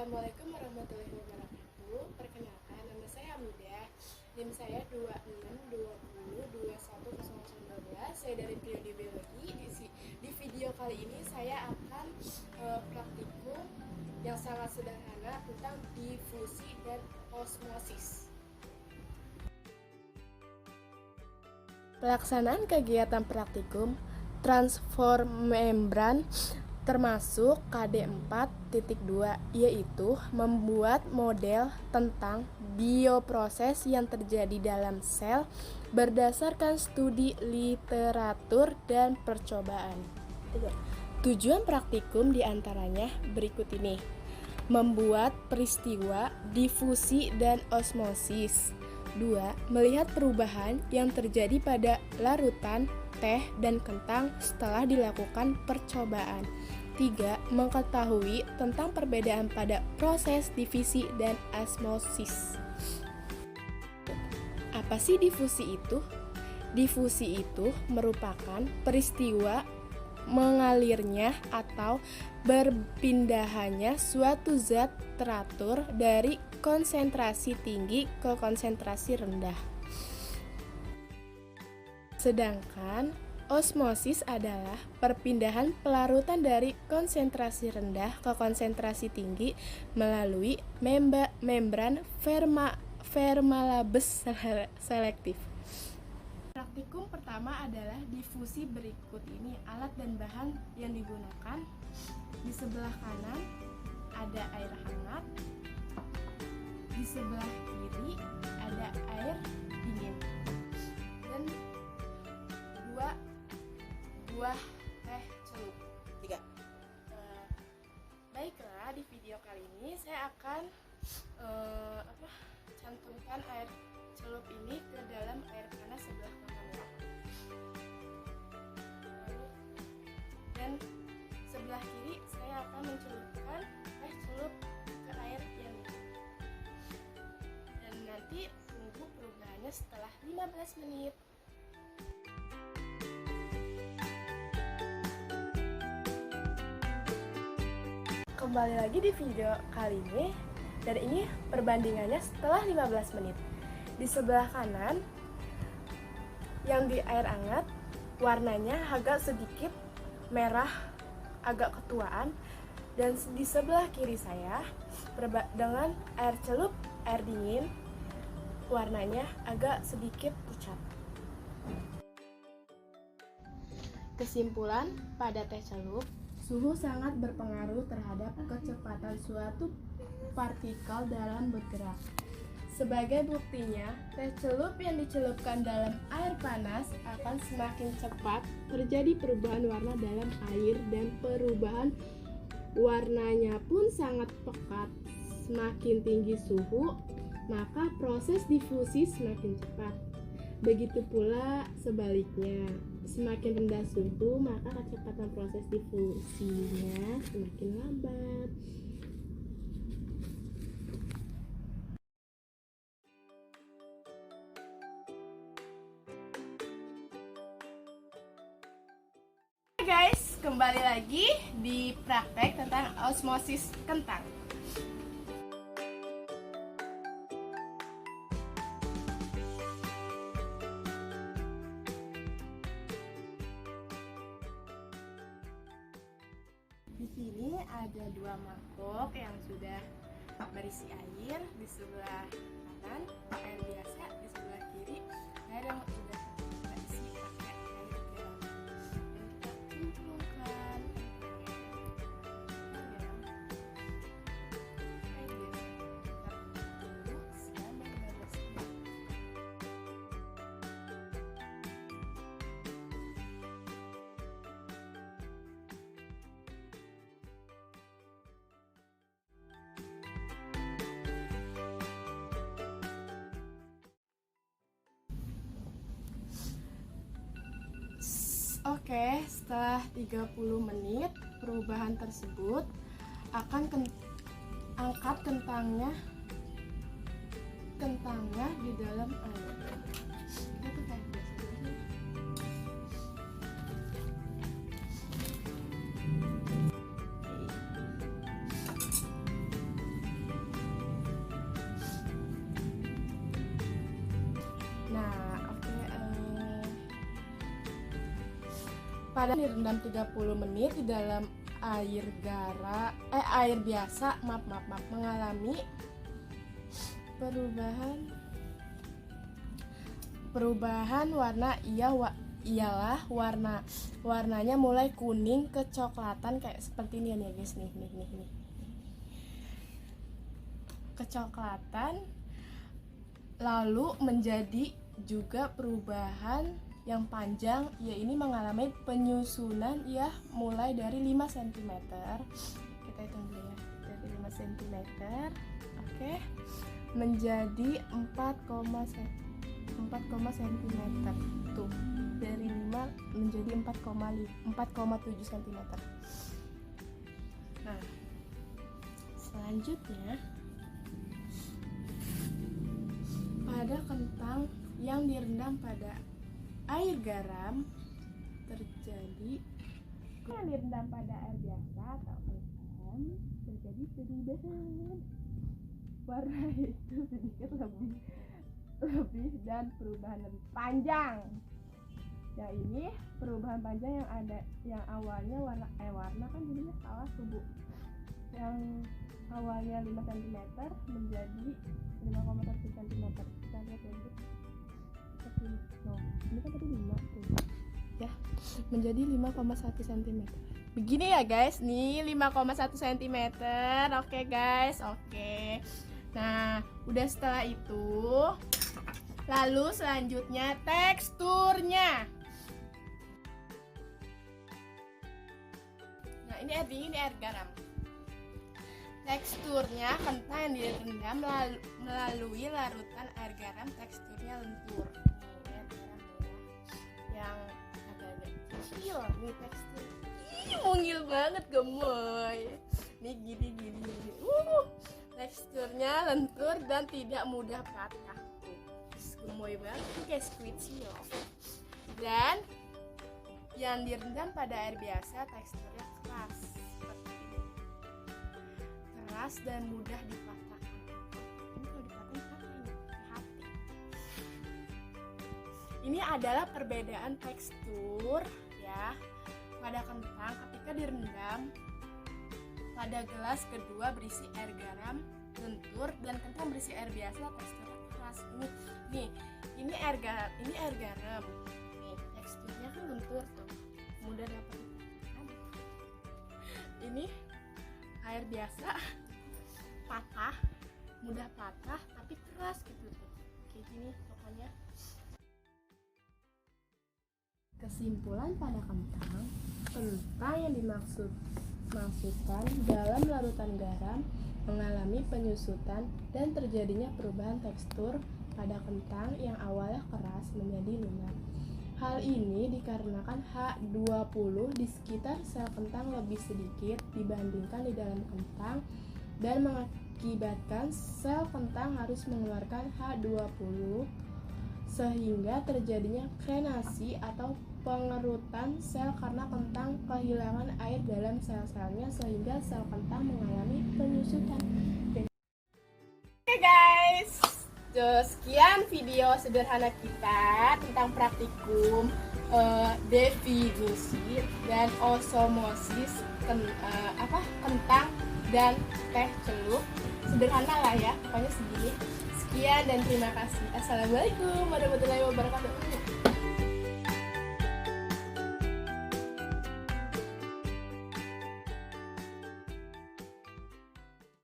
Assalamualaikum warahmatullahi wabarakatuh. Perkenalkan, nama saya Hamidah. NIM saya 2620210012. Saya dari Prodi Biologi. Di video kali ini saya akan praktikum yang sangat sederhana tentang difusi dan osmosis. Pelaksanaan kegiatan praktikum transform membran termasuk KD 4.2, yaitu membuat model tentang bioproses yang terjadi dalam sel berdasarkan studi literatur dan percobaan. Tujuan praktikum diantaranya berikut ini: membuat peristiwa difusi dan osmosis. 2. Melihat perubahan yang terjadi pada larutan teh dan kentang setelah dilakukan percobaan. 3. Mengetahui tentang perbedaan pada proses difusi dan osmosis. Apa sih difusi itu? Difusi itu merupakan peristiwa mengalirnya atau berpindahannya suatu zat teratur dari konsentrasi tinggi ke konsentrasi rendah. Sedangkan osmosis adalah perpindahan pelarutan dari konsentrasi rendah ke konsentrasi tinggi melalui membran Fermat-Labus selektif. Praktikum pertama adalah difusi. Berikut ini alat dan bahan yang digunakan. Di sebelah kanan ada air hangat, di sebelah kiri ada air dingin, dan 2 buah teh celup. 3. Baiklah, di video kali ini saya akan cantumkan air celup ini ke dalam air panas sebelah kanan, dan sebelah kiri saya akan mencelupkan teh celup ke air yang dingin. Dan nanti tunggu perubahannya setelah 15 menit. Kembali lagi di video kali ini, dan ini perbandingannya setelah 15 menit. Di sebelah kanan yang di air hangat warnanya agak sedikit merah, agak ketuaan, dan di sebelah kiri saya dengan air celup air dingin warnanya agak sedikit pucat. Kesimpulan, pada teh celup suhu sangat berpengaruh terhadap kecepatan suatu partikel dalam bergerak. Sebagai buktinya, teh celup yang dicelupkan dalam air panas akan semakin cepat terjadi perubahan warna dalam air, dan perubahan warnanya pun sangat pekat. Semakin tinggi suhu, maka proses difusi semakin cepat. Begitu pula sebaliknya, semakin rendah suhu, maka kecepatan proses difusinya semakin lambat. Hai guys, kembali lagi di praktek tentang osmosis kentang. Di sini ada 2 mangkok yang sudah berisi air. Di sebelah kanan air biasa, di sebelah kiri air yang sudah berisi pakai air garam. Dan kita cemplungkan air biasa. Kita tunggu selama 15 menit. Oke, setelah 30 menit perubahan tersebut akan angkat kentangnya di dalam air. Itu kayak biasa. pada direndam 30 menit di dalam air biasa mengalami perubahan warna ialah warnanya mulai kuning kecoklatan kayak seperti ini ya guys, nih kecoklatan, lalu menjadi juga perubahan yang panjang, ya ini mengalami penyusunan ya mulai dari 5 cm. Kita hitung dulu ya, dari 5 cm, oke, menjadi 4 cm tuh, dari 5 menjadi 4,7 cm. Nah, selanjutnya pada kentang yang direndam pada air garam terjadi yang direndam pada air biasa atau kentang terjadi perubahan warna itu sedikit lebih dan perubahan lebih panjang. Ya ini perubahan panjang yang awalnya warna kan jadinya salah tuh Bu. Yang awalnya 5 cm menjadi 5,1 cm. Kita lihat ya Bu. Ini kan tadi 5 tuh. Ya, menjadi 5,1 cm. Begini ya guys, nih 5,1 cm. Oke guys, oke. Nah, udah setelah itu, lalu selanjutnya teksturnya. Nah, ini air dingin, ini air garam. Teksturnya kentang yang direndam melalui larutan air garam, teksturnya lentur. Yang agak-agak kecil nih tekstur. Mungil banget gemoy. Nih gini. Teksturnya lentur dan tidak mudah patah. Gemoy banget kayak squishy loh. Dan yang direndam pada air biasa teksturnya keras seperti ini. Keras dan mudah dipatahkan. Ini kalau dipatahin hati. Ini adalah perbedaan tekstur ya pada kentang ketika direndam pada gelas kedua berisi air garam lentur dan kentang berisi air biasa teksturnya keras. Ini air garam. Nih, teksturnya kan lentur tuh. Mudah dapat. Ini air biasa mudah patah tapi keras gitu tuh. Kayak gini pokoknya. Kesimpulan pada kentang yang dimasukkan dalam larutan garam mengalami penyusutan dan terjadinya perubahan tekstur pada kentang yang awalnya keras menjadi lunak. Hal ini dikarenakan H20 di sekitar sel kentang lebih sedikit dibandingkan di dalam kentang dan mengakibatkan sel kentang harus mengeluarkan H20 sehingga terjadinya krenasi atau pengerutan sel karena kentang kehilangan air dalam sel-selnya sehingga sel kentang mengalami penyusutan. Oke guys, sekian video sederhana kita tentang praktikum definisi dan osmosis kentang dan teh celup. Sederhana lah ya, pokoknya segini. Sekian dan terima kasih. Assalamualaikum warahmatullahi wabarakatuh.